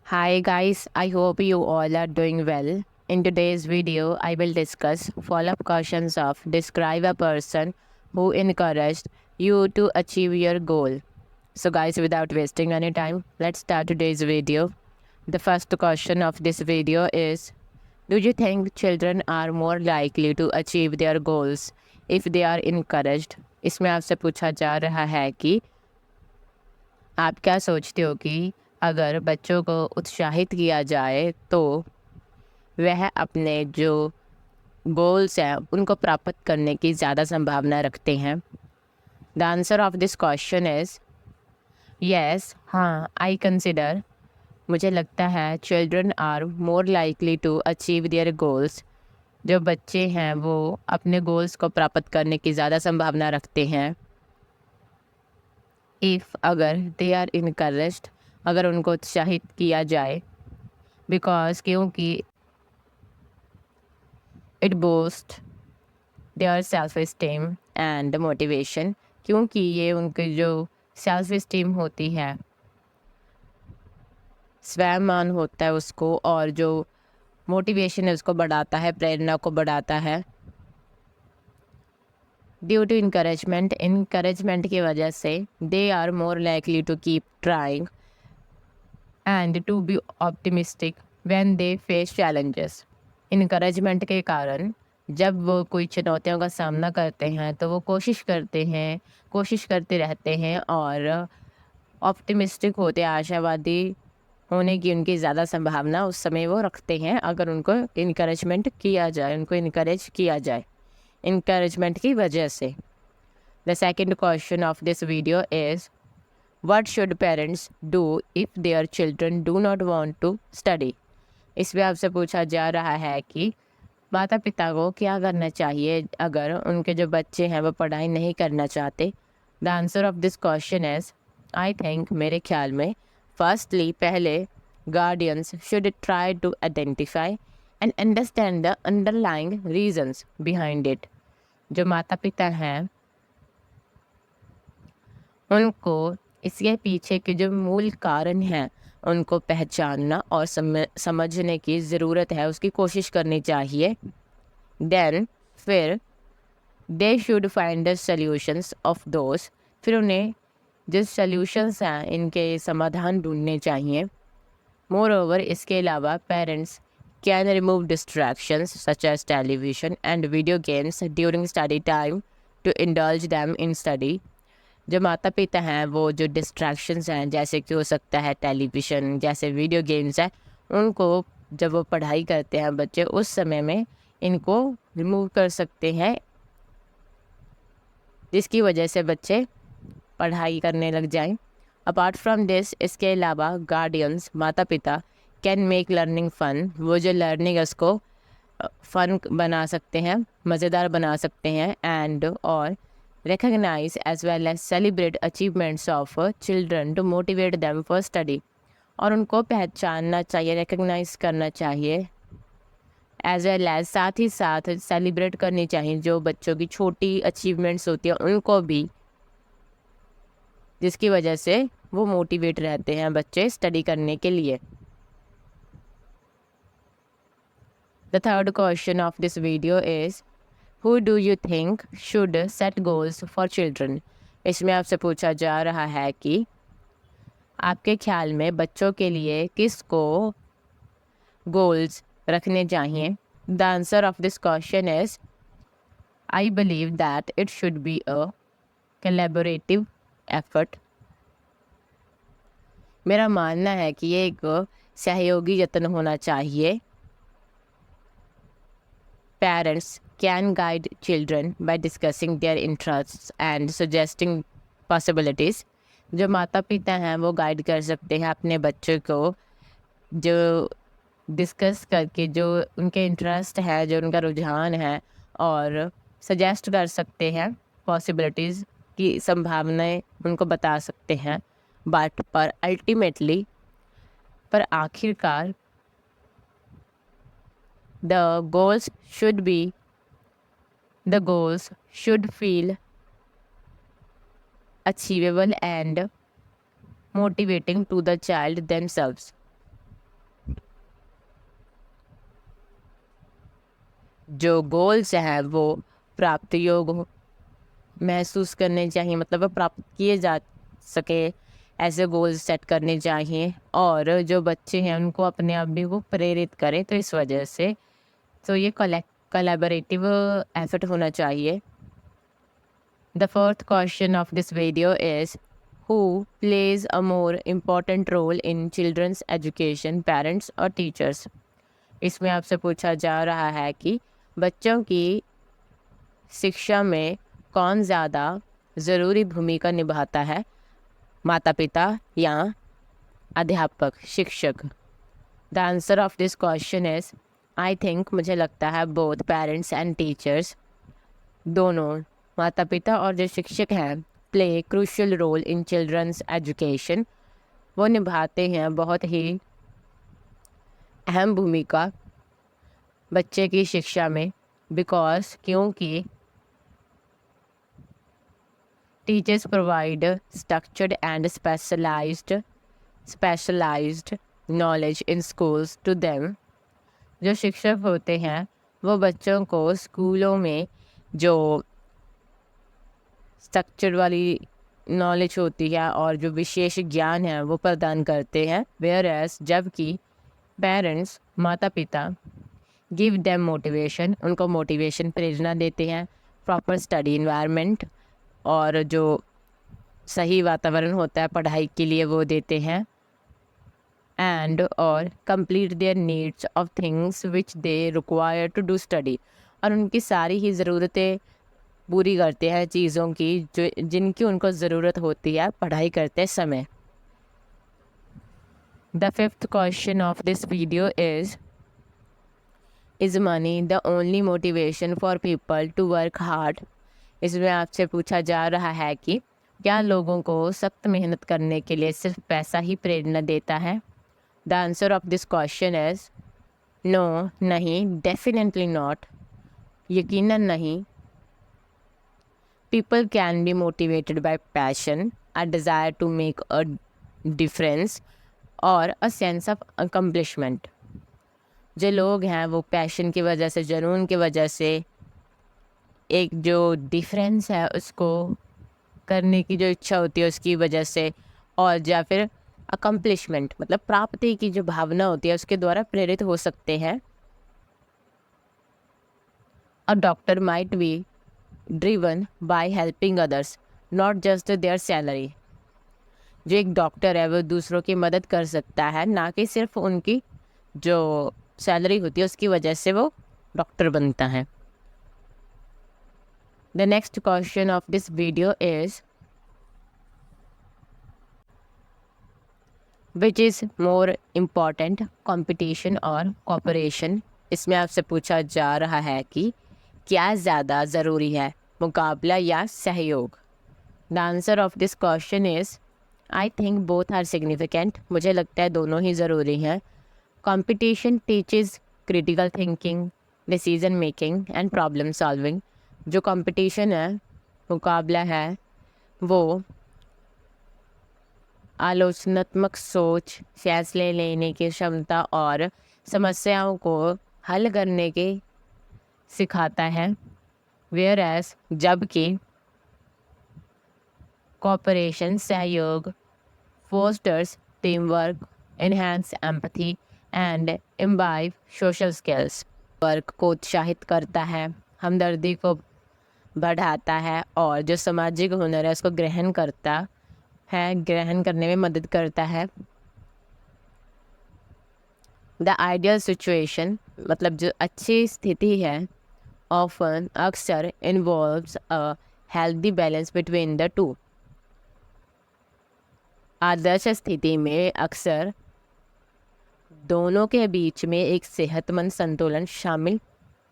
Hi guys, I hope you all are doing well. In today's video, I will discuss follow-up questions of describe a person who encouraged you to achieve your goal. So guys, without wasting any time, let's start today's video. The first question of this video is, do you think children are more likely to achieve their goals if they are encouraged? इसमें आपसे पूछा जा रहा है कि आप क्या सोचते हो कि अगर बच्चों को उत्साहित किया जाए तो वह अपने जो गोल्स हैं उनको प्राप्त करने की ज़्यादा संभावना रखते हैं? The answer of this question is yes. हाँ, आई कंसिडर, मुझे लगता है children are more likely to achieve their goals. जो बच्चे हैं वो अपने गोल्स को प्राप्त करने की ज़्यादा संभावना रखते हैं इफ़, अगर दे आर इनकरेज्ड, अगर उनको उत्साहित किया जाए, बिकॉज क्योंकि it boost their self esteem and motivation, क्योंकि ये उनकी जो सेल्फ इस्टीम होती है, स्वयंमान होता है उसको, और जो मोटिवेशन है उसको बढ़ाता है, प्रेरणा को बढ़ाता है। ड्यू टू इंकरेजमेंट की वजह से they are more likely to keep trying and to be optimistic when they face challenges. Encouragement के कारण जब वो कोई चुनौतियों का सामना करते हैं तो वो कोशिश करते रहते हैं और ऑप्टिमिस्टिक होते, आशावादी होने की उनकी ज़्यादा संभावना उस समय वो रखते हैं अगर उनको इनकरेजमेंट किया जाए, उनको इनकरेज किया जाए इनकरेजमेंट की वजह से। The second question of this video is, what should parents do if their children do not want to study? इसमें आपसे पूछा जा रहा है कि माता पिता को क्या करना चाहिए अगर उनके जो बच्चे हैं वो पढ़ाई नहीं करना चाहते। The answer of this question is, I think, मेरे ख्याल में, फर्स्टली, पहले guardians should try to identify and understand the underlying reasons behind it. जो माता पिता हैं उनको इसके पीछे के जो मूल कारण हैं उनको पहचानना और समझने की ज़रूरत है, उसकी कोशिश करनी चाहिए। देन फिर they should find the solutions of those, फिर उन्हें जो सल्यूशंस हैं इनके समाधान ढूंढने चाहिए। मोर ओवर, इसके अलावा parents can remove distractions such as television and video games during study time to indulge them in study. जो माता पिता हैं वो जो डिस्ट्रैक्शंस हैं, जैसे कि हो सकता है टेलीविज़न, जैसे वीडियो गेम्स हैं, उनको जब वो पढ़ाई करते हैं बच्चे उस समय में इनको रिमूव कर सकते हैं, जिसकी वजह से बच्चे पढ़ाई करने लग जाएं। अपार्ट फ्रॉम दिस, इसके अलावा गार्डियंस, माता पिता, कैन मेक लर्निंग फ़न, वो जो लर्निंग है उसको फ़न बना सकते हैं, मज़ेदार बना सकते हैं, एंड और recognize as well as celebrate achievements of children to motivate them for study, और उनको पहचानना चाहिए, रिकग्नाइज करना चाहिए, एज वेल एज साथ ही साथ सेलिब्रेट करनी चाहिए जो बच्चों की छोटी अचीवमेंट्स होती हैं उनको भी, जिसकी वजह से वो मोटिवेट रहते हैं बच्चे स्टडी करने के लिए। The third question of this video is, Who do you think should set goals for children? इसमें आपसे पूछा जा रहा है कि आपके ख्याल में बच्चों के लिए किसको गोल्स रखने चाहिए। The answer of this question is, I believe that it should be a collaborative effort. मेरा मानना है कि ये एक सहयोगी यत्न होना चाहिए। Parents can guide children by discussing their interests and suggesting possibilities. जो माता पिता हैं वो गाइड कर सकते हैं अपने बच्चों को, जो डिस्कस करके जो उनके इंटरेस्ट है, जो उनका रुझान है, और सजेस्ट कर सकते हैं, पॉसिबिलिटीज़ की संभावनाएं उनको बता सकते हैं। बट पर अल्टीमेटली, पर आखिरकार, the goals should be The goals should feel achievable and motivating to the child themselves. जो गोल्स हैं वो प्राप्त योग्य महसूस करने चाहिए, मतलब वो प्राप्त किए जा सके, ऐसे गोल्स सेट करने चाहिए। और जो बच्चे हैं उनको अपने आप भी वो प्रेरित करें, तो इस वजह से तो ये कोलैबोरेटिव एफर्ट होना चाहिए। The fourth question of this video is who plays a more important role in children's education, parents और टीचर्स। इसमें आपसे पूछा जा रहा है कि बच्चों की शिक्षा में कौन ज़्यादा ज़रूरी भूमिका निभाता है, माता पिता या अध्यापक, शिक्षक। The answer of this question is I think, मुझे लगता है बोथ पेरेंट्स एंड टीचर्स, दोनों माता पिता और जो शिक्षक हैं, play crucial role in children's education, वो निभाते हैं बहुत ही अहम भूमिका बच्चे की शिक्षा में। बिकॉज क्योंकि teachers provide structured and specialised knowledge in schools to them. जो शिक्षक होते हैं वो बच्चों को स्कूलों में जो स्ट्रक्चर वाली नॉलेज होती है और जो विशेष ज्ञान है वो प्रदान करते हैं। वेयर एज जबकि पेरेंट्स, माता पिता, गिव देम मोटिवेशन, उनको मोटिवेशन, प्रेरणा देते हैं, प्रॉपर स्टडी इन्वायरमेंट, और जो सही वातावरण होता है पढ़ाई के लिए वो देते हैं, एंड और complete their needs of things which they require to do study, और उनकी सारी ही ज़रूरतें पूरी करते हैं चीज़ों की जो जिनकी उनको ज़रूरत होती है पढ़ाई करते समय। The fifth question of this video is money the only motivation for people to work hard. इसमें आपसे पूछा जा रहा है कि क्या लोगों को सख्त मेहनत करने के लिए सिर्फ पैसा ही प्रेरणा देता है। The answer of this question is no, नहीं, डेफिनेटली नॉट, यकीनन नहीं। People can be motivated by passion, a desire to make a difference और अ सेंस ऑफ अकम्पलिशमेंट। जो लोग हैं वो पैशन की वजह से, जुनून की वजह से एक जो डिफरेंस है उसको करने की जो इच्छा होती है उसकी वजह से, और या फिर अकम्पलिशमेंट मतलब प्राप्ति की जो भावना होती है उसके द्वारा प्रेरित हो सकते हैं। A doctor might be driven by helping others, not just there salary. जो एक डॉक्टर है वो दूसरों की मदद कर सकता है, ना कि सिर्फ उनकी जो सैलरी होती है उसकी वजह से वो डॉक्टर बनता है। The next question of this video is which is more important, competition और cooperation। इसमें आपसे पूछा जा रहा है कि क्या ज़्यादा ज़रूरी है, मुकाबला या सहयोग। The answer of this question is I think both are significant। मुझे लगता है दोनों ही ज़रूरी हैं। Competition teaches critical thinking, decision making and problem solving। जो कंपटीशन है, मुकाबला है, वो आलोचनात्मक सोच, फैसले लेने की क्षमता और समस्याओं को हल करने के सिखाता है। वेयर एज जबकि कोऑपरेशन, सहयोग, fosters team work, enhance empathy and imbibe social skills. Work को उत्साहित करता है, हमदर्दी को बढ़ाता है और जो सामाजिक हुनर है उसको ग्रहण करने में मदद करता है। द आइडियल सिचुएशन मतलब जो अच्छी स्थिति है, ऑफन अक्सर involves a healthy balance between the two. आदर्श स्थिति में अक्सर दोनों के बीच में एक सेहतमंद संतुलन शामिल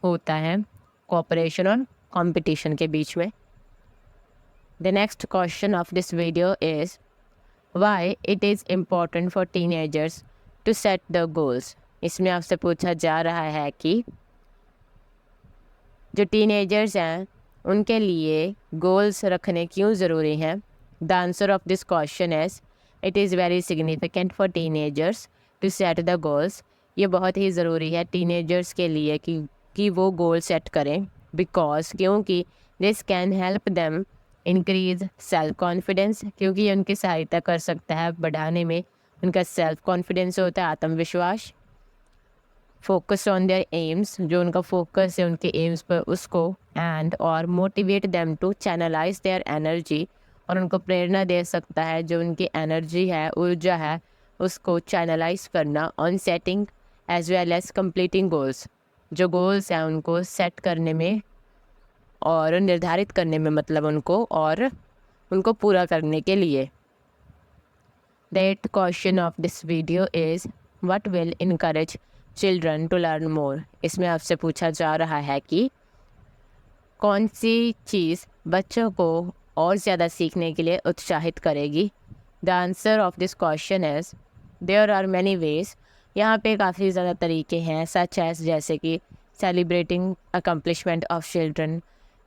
होता है, कोऑपरेशन और कंपटीशन के बीच में। The next question of this video is why it is important for teenagers to set the goals। इसमें आपसे पूछा जा रहा है कि जो टीनेजर्स हैं उनके लिए गोल्स रखने क्यों ज़रूरी हैं। The answer of this question is it is very significant for teenagers to set the goals. ये बहुत ही ज़रूरी है टीनेजर्स के लिए कि कि वो गोल सेट करें, बिकॉज क्योंकि this can help them increase self confidence, क्योंकि ये उनकी सहायता कर सकता है बढ़ाने में उनका सेल्फ कॉन्फिडेंस होता है, आत्मविश्वास। फोकस ऑन देयर एम्स, जो उनका फोकस है उनके एम्स पर उसको, एंड और motivate them to channelise their energy, और उनको प्रेरणा दे सकता है जो उनकी एनर्जी है, ऊर्जा है, उसको चैनलाइज करना on setting as well as completing goals, जो गोल्स हैं उनको सेट करने में और निर्धारित करने में, मतलब उनको पूरा करने के लिए। The eighth question of this video is what will encourage children to learn more? इसमें आपसे पूछा जा रहा है कि कौन सी चीज़ बच्चों को और ज़्यादा सीखने के लिए उत्साहित करेगी। The answer of this question is there are many ways. यहाँ पे काफ़ी ज़्यादा तरीके हैं, सच एज जैसे कि celebrating accomplishment of children,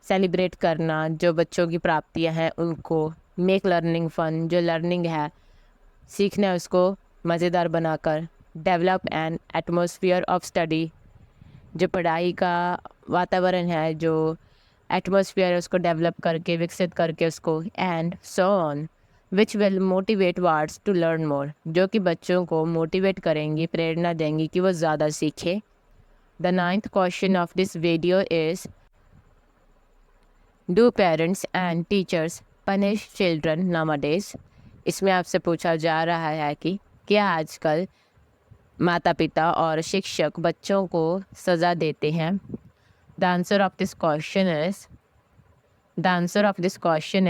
celebrate करना जो बच्चों की प्राप्तियाँ हैं उनको, मेक लर्निंग फ़न, जो लर्निंग है सीखना है उसको मज़ेदार बनाकर, develop an atmosphere of study, जो पढ़ाई का वातावरण है, जो एटमॉस्फेयर है उसको डेवलप करके विकसित करके उसको, and so on which will motivate wards to learn more, जो कि बच्चों को मोटिवेट करेंगी, प्रेरणा देंगी कि वो ज़्यादा सीखें। The ninth question of this video is do parents and teachers punish children nowadays. इसमें आपसे पूछा जा रहा है कि क्या आजकल माता पिता और शिक्षक बच्चों को सज़ा देते हैं। The answer of this question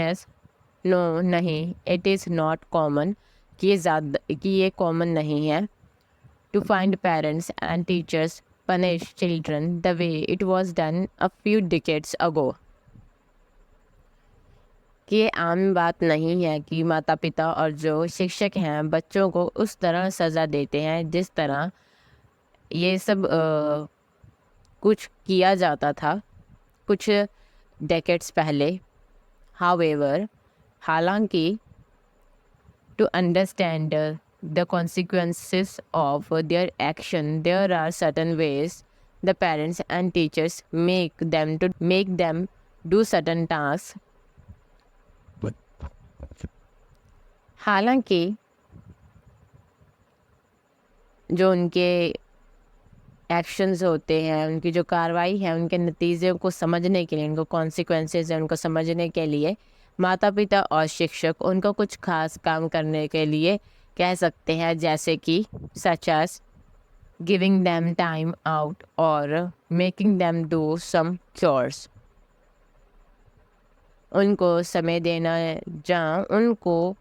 is no, नहीं, इट इज़ नॉट कॉमन, कि ये कॉमन नहीं है। To find parents and teachers punish children the way it was done a few decades ago, कि ये आम बात नहीं है कि माता पिता और जो शिक्षक हैं बच्चों को उस तरह सज़ा देते हैं जिस तरह ये सब कुछ किया जाता था कुछ डेकेड्स पहले। हाउएवर, हालांकि to understand the consequences of their action there are certain ways the parents and teachers make them do certain task. हालांकि जो उनके एक्शंस होते हैं, उनकी जो कार्रवाई है, उनके नतीजे को समझने के लिए, उनको कॉन्सिक्वेंसेस हैं उनको समझने के लिए माता पिता और शिक्षक उनको कुछ खास काम करने के लिए कह सकते हैं, जैसे कि such as giving them time out और making them do some chores, उनको समय देना जहाँ उनको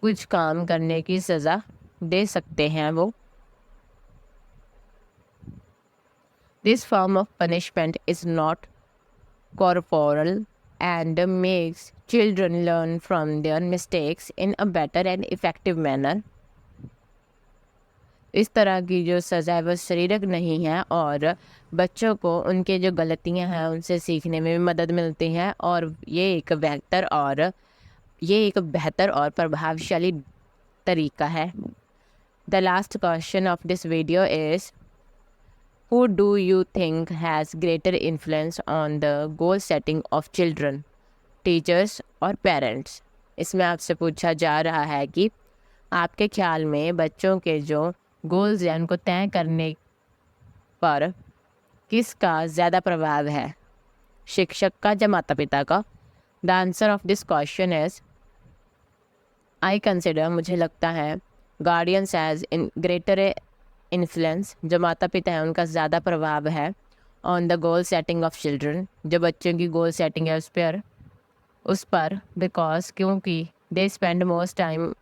कुछ काम करने की सज़ा दे सकते हैं वो। This form of punishment is not corporal and makes children learn from their mistakes in a better and effective manner. इस तरह की जो सज़ा है वो शारीरिक नहीं है और बच्चों को उनके जो गलतियां हैं उनसे सीखने में भी मदद मिलती है, और ये एक बेहतर और प्रभावशाली तरीका है। The last question of this video is Who do you think has greater influence on the goal setting of children, teachers और parents? इसमें आपसे पूछा जा रहा है कि आपके ख्याल में बच्चों के जो गोल्स हैं उनको तय करने पर किसका ज़्यादा प्रभाव है, शिक्षक का या माता पिता का। The answer of this question is I consider, मुझे लगता है, guardians as in greater influence, जो माता पिता हैं उनका ज़्यादा प्रभाव है on the goal setting of children, जो बच्चों की गोल सेटिंग है उस पर बिकॉज क्योंकि they spend most time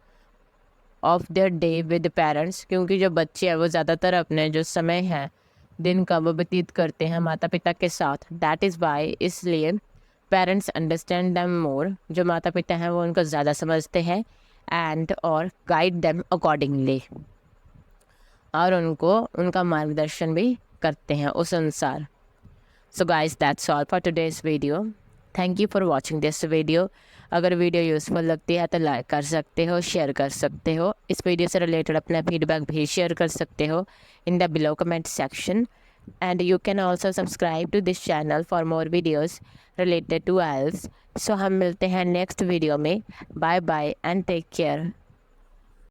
of their day with parents, क्योंकि जो बच्चे हैं वो ज़्यादातर अपने जो समय है दिन का वो व्यतीत करते हैं माता पिता के साथ। दैट इज़ वाई, इसलिए पेरेंट्स अंडरस्टैंड दैम मोर, जो माता पिता हैं वो उनको ज़्यादा समझते हैं, एंड और गाइड दैम अकॉर्डिंगली, और उनको उनका मार्गदर्शन भी करते हैं उस अनुसार। So guys, that's all for today's video. Thank you for watching this video. अगर वीडियो यूज़फुल लगती है तो लाइक कर सकते हो, शेयर कर सकते हो। इस वीडियो से रिलेटेड अपना फीडबैक भी शेयर कर सकते हो in the below comment section. and you can also subscribe to this channel for more videos related to IELTS. So हम मिलते हैं नेक्स्ट वीडियो में. Bye bye and take care.